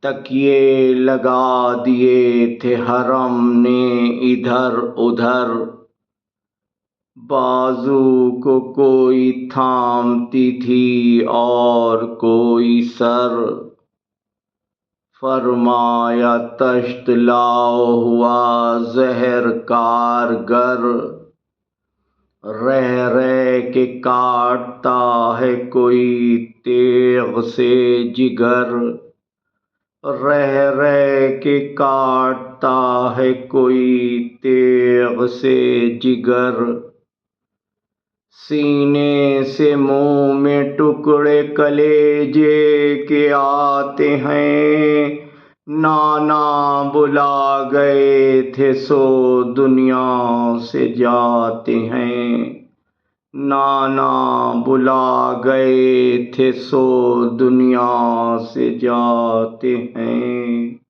تکیے لگا دیے تھے حرم نے ادھر ادھر، بازو کو کوئی تھامتی تھی اور کوئی سر، فرمایا تشت لاؤ ہوا زہر کارگر، رہ رہ کے کاٹتا ہے کوئی تیغ سے جگر، رہ رہ کے کاٹتا ہے کوئی تیغ سے جگر، سینے سے منہ میں ٹکڑے کلیجے کے آتے ہیں، نانا بلا گئے تھے سو دنیا سے جاتے ہیں، نانا بلا گئے تھے سو دنیا سے جاتے ہیں۔